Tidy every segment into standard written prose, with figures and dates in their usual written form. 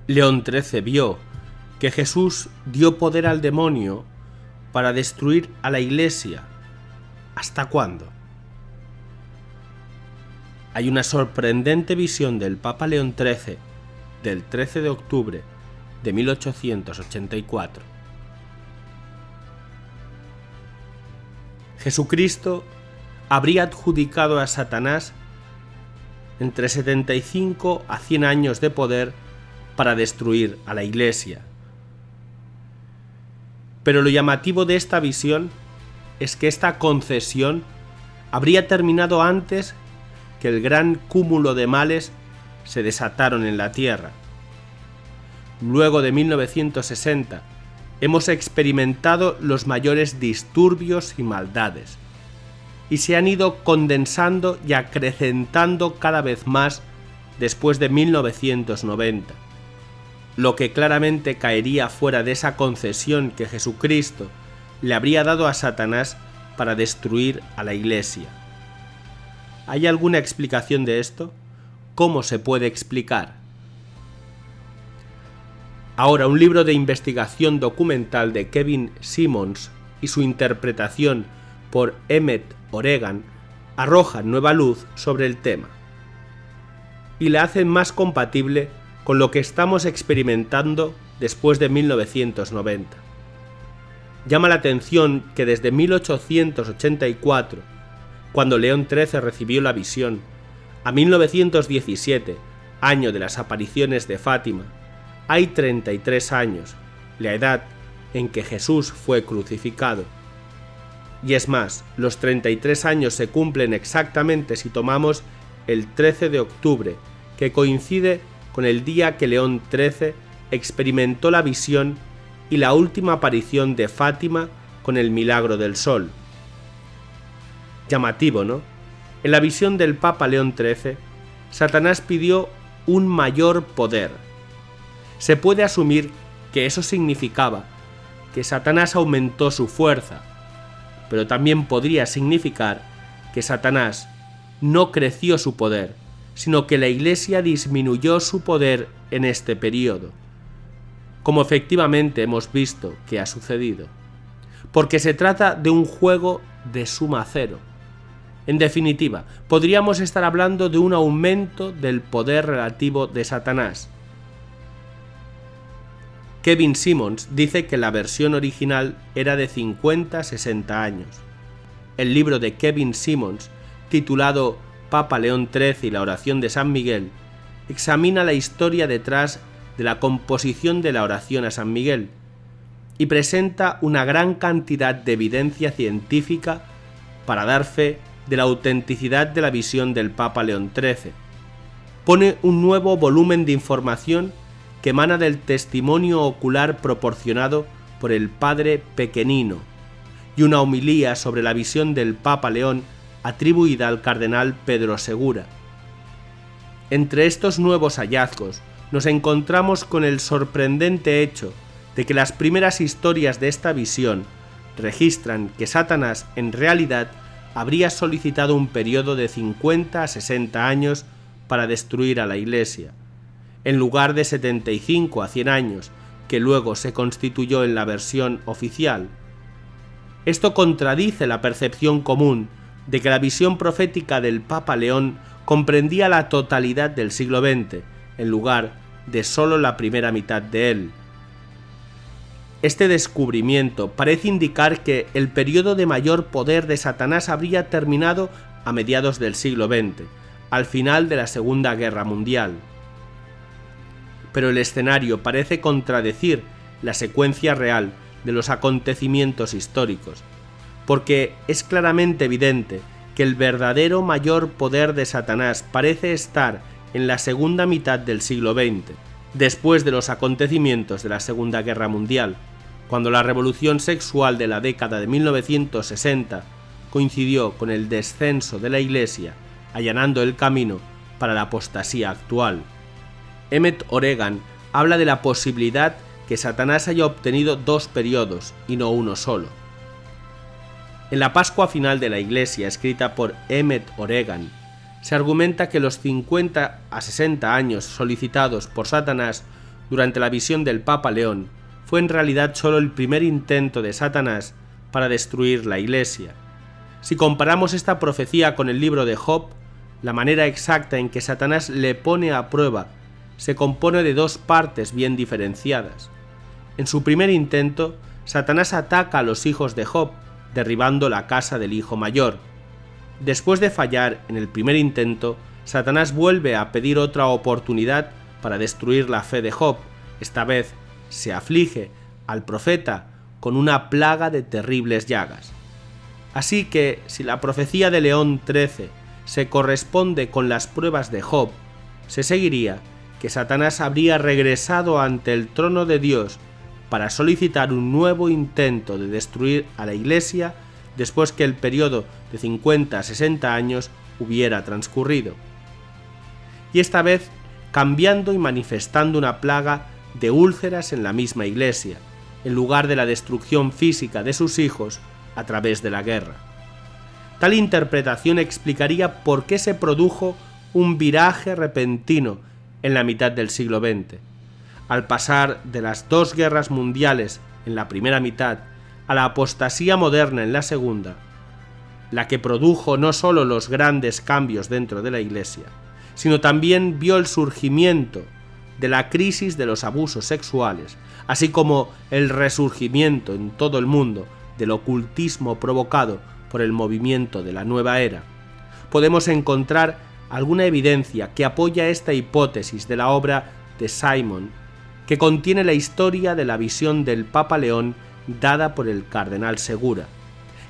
León XIII vio que Jesús dio poder al demonio para destruir a la Iglesia. ¿Hasta cuándo? Hay una sorprendente visión del Papa León XIII del 13 de octubre de 1884. Jesucristo habría adjudicado a Satanás entre 75 a 100 años de poder para destruir a la Iglesia. Pero lo llamativo de esta visión es que esta concesión habría terminado antes que el gran cúmulo de males se desataron en la tierra. Luego de 1960 hemos experimentado los mayores disturbios y maldades, y se han ido condensando y acrecentando cada vez más después de 1990, lo que claramente caería fuera de esa concesión que Jesucristo le habría dado a Satanás para destruir a la Iglesia. ¿Hay alguna explicación de esto? ¿Cómo se puede explicar? Ahora, un libro de investigación documental de Kevin Simmons y su interpretación por Emmett O'Regan arrojan nueva luz sobre el tema y la hacen más compatible con lo que estamos experimentando después de 1990. Llama la atención que desde 1884, cuando León XIII recibió la visión, a 1917, año de las apariciones de Fátima, hay 33 años, la edad en que Jesús fue crucificado. Y es más, los 33 años se cumplen exactamente si tomamos el 13 de octubre, que coincide con el día que León XIII experimentó la visión y la última aparición de Fátima con el milagro del sol. Llamativo, ¿no? En la visión del Papa León XIII, Satanás pidió un mayor poder. Se puede asumir que eso significaba que Satanás aumentó su fuerza, pero también podría significar que Satanás no creció su poder, sino que la Iglesia disminuyó su poder en este periodo, como efectivamente hemos visto que ha sucedido, porque se trata de un juego de suma cero. En definitiva, podríamos estar hablando de un aumento del poder relativo de Satanás. Kevin Simmons dice que la versión original era de 50-60 años. El libro de Kevin Simmons, titulado Papa León XIII y la oración de San Miguel, examina la historia detrás de la composición de la oración a San Miguel y presenta una gran cantidad de evidencia científica para dar fe de la autenticidad de la visión del Papa León XIII. Pone un nuevo volumen de información que emana del testimonio ocular proporcionado por el padre Pequenino y una homilía sobre la visión del Papa León atribuida al cardenal Pedro Segura. Entre estos nuevos hallazgos nos encontramos con el sorprendente hecho de que las primeras historias de esta visión registran que Satanás en realidad habría solicitado un periodo de 50 a 60 años para destruir a la Iglesia, en lugar de 75 a 100 años, que luego se constituyó en la versión oficial. Esto contradice la percepción común de que la visión profética del Papa León comprendía la totalidad del siglo XX, en lugar de solo la primera mitad de él. Este descubrimiento parece indicar que el periodo de mayor poder de Satanás habría terminado a mediados del siglo XX, al final de la Segunda Guerra Mundial. Pero el escenario parece contradecir la secuencia real de los acontecimientos históricos, porque es claramente evidente que el verdadero mayor poder de Satanás parece estar en la segunda mitad del siglo XX, después de los acontecimientos de la Segunda Guerra Mundial, cuando la revolución sexual de la década de 1960 coincidió con el descenso de la Iglesia, allanando el camino para la apostasía actual. Emmett O'Regan habla de la posibilidad que Satanás haya obtenido dos periodos y no uno solo. En la Pascua final de la Iglesia, escrita por Emmett O'Regan, se argumenta que los 50 a 60 años solicitados por Satanás durante la visión del Papa León fue en realidad solo el primer intento de Satanás para destruir la Iglesia. Si comparamos esta profecía con el libro de Job, la manera exacta en que Satanás le pone a prueba se compone de dos partes bien diferenciadas. En su primer intento, Satanás ataca a los hijos de Job, derribando la casa del hijo mayor. Después de fallar en el primer intento, Satanás vuelve a pedir otra oportunidad para destruir la fe de Job. Esta vez se aflige al profeta con una plaga de terribles llagas. Así que, si la profecía de León XIII se corresponde con las pruebas de Job, se seguiría que Satanás habría regresado ante el trono de Dios para solicitar un nuevo intento de destruir a la Iglesia después que el periodo de 50 a 60 años hubiera transcurrido. Y esta vez cambiando y manifestando una plaga de úlceras en la misma Iglesia, en lugar de la destrucción física de sus hijos a través de la guerra. Tal interpretación explicaría por qué se produjo un viraje repentino en la mitad del siglo XX. Al pasar de las dos guerras mundiales en la primera mitad a la apostasía moderna en la segunda, la que produjo no solo los grandes cambios dentro de la Iglesia, sino también vio el surgimiento de la crisis de los abusos sexuales, así como el resurgimiento en todo el mundo del ocultismo provocado por el movimiento de la nueva era, podemos encontrar alguna evidencia que apoya esta hipótesis de la obra de Simon, que contiene la historia de la visión del Papa León dada por el cardenal Segura,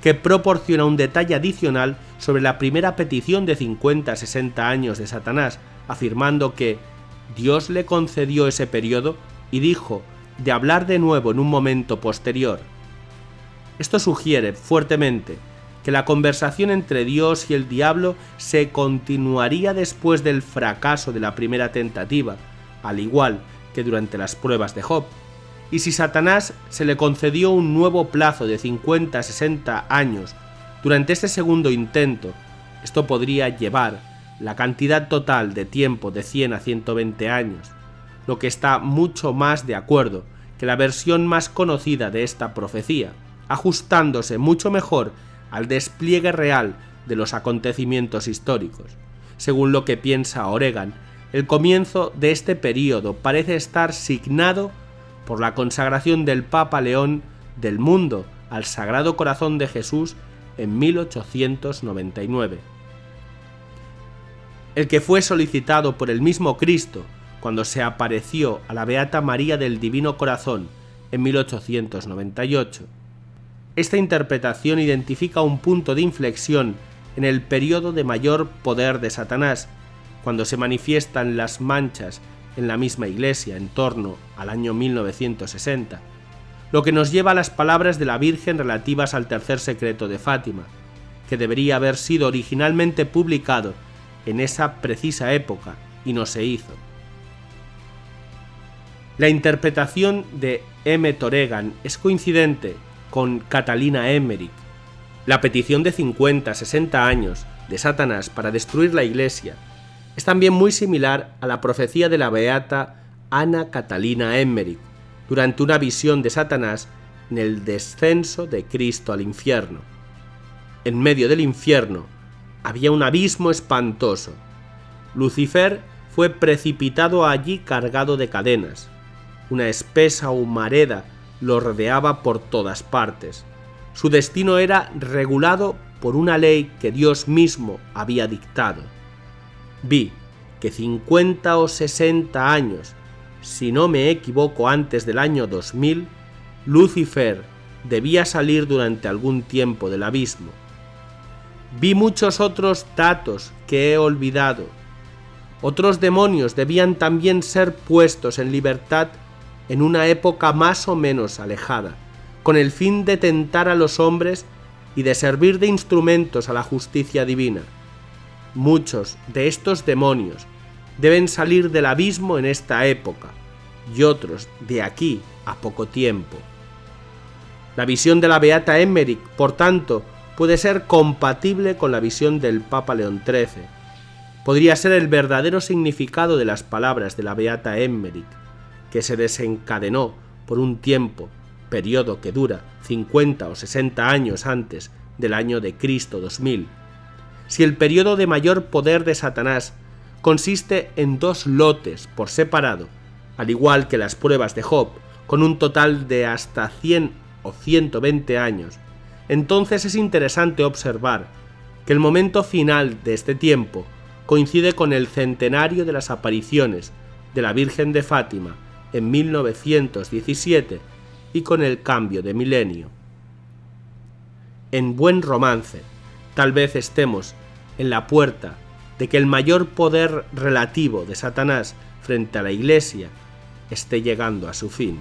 que proporciona un detalle adicional sobre la primera petición de 50-60 años de Satanás, afirmando que Dios le concedió ese periodo y dijo de hablar de nuevo en un momento posterior. Esto sugiere fuertemente que la conversación entre Dios y el diablo se continuaría después del fracaso de la primera tentativa, al igual que durante las pruebas de Job. Y si Satanás se le concedió un nuevo plazo de 50-60 años durante este segundo intento, esto podría llevar la cantidad total de tiempo de 100 a 120 años, lo que está mucho más de acuerdo que la versión más conocida de esta profecía, ajustándose mucho mejor al despliegue real de los acontecimientos históricos. Según lo que piensa O'Regan, el comienzo de este período parece estar signado por la consagración del Papa León del mundo al Sagrado Corazón de Jesús en 1899. El que fue solicitado por el mismo Cristo cuando se apareció a la Beata María del Divino Corazón en 1898. Esta interpretación identifica un punto de inflexión en el periodo de mayor poder de Satanás, cuando se manifiestan las manchas en la misma Iglesia en torno al año 1960, lo que nos lleva a las palabras de la Virgen relativas al tercer secreto de Fátima, que debería haber sido originalmente publicado en esa precisa época y no se hizo. La interpretación de Emmett O'Regan es coincidente con Catalina Emmerich. La petición de 50-60 años de Satanás para destruir la Iglesia es también muy similar a la profecía de la beata Anna Catalina Emmerich durante una visión de Satanás en el descenso de Cristo al infierno. En medio del infierno había un abismo espantoso. Lucifer fue precipitado allí cargado de cadenas. Una espesa humareda lo rodeaba por todas partes. Su destino era regulado por una ley que Dios mismo había dictado. Vi que 50 o 60 años, si no me equivoco antes del año 2000, Lucifer debía salir durante algún tiempo del abismo. Vi muchos otros datos que he olvidado. Otros demonios debían también ser puestos en libertad en una época más o menos alejada, con el fin de tentar a los hombres y de servir de instrumentos a la justicia divina. Muchos de estos demonios deben salir del abismo en esta época, y otros de aquí a poco tiempo. La visión de la beata Emmerich, por tanto, puede ser compatible con la visión del Papa León XIII. Podría ser el verdadero significado de las palabras de la beata Emmerich, que se desencadenó por un tiempo, periodo que dura 50 o 60 años antes del año de Cristo 2000, si el periodo de mayor poder de Satanás consiste en 2 lotes por separado, al igual que las pruebas de Job, con un total de hasta 100 o 120 años, entonces es interesante observar que el momento final de este tiempo coincide con el centenario de las apariciones de la Virgen de Fátima en 1917 y con el cambio de milenio. En buen romance, tal vez estemos en la puerta de que el mayor poder relativo de Satanás frente a la Iglesia esté llegando a su fin.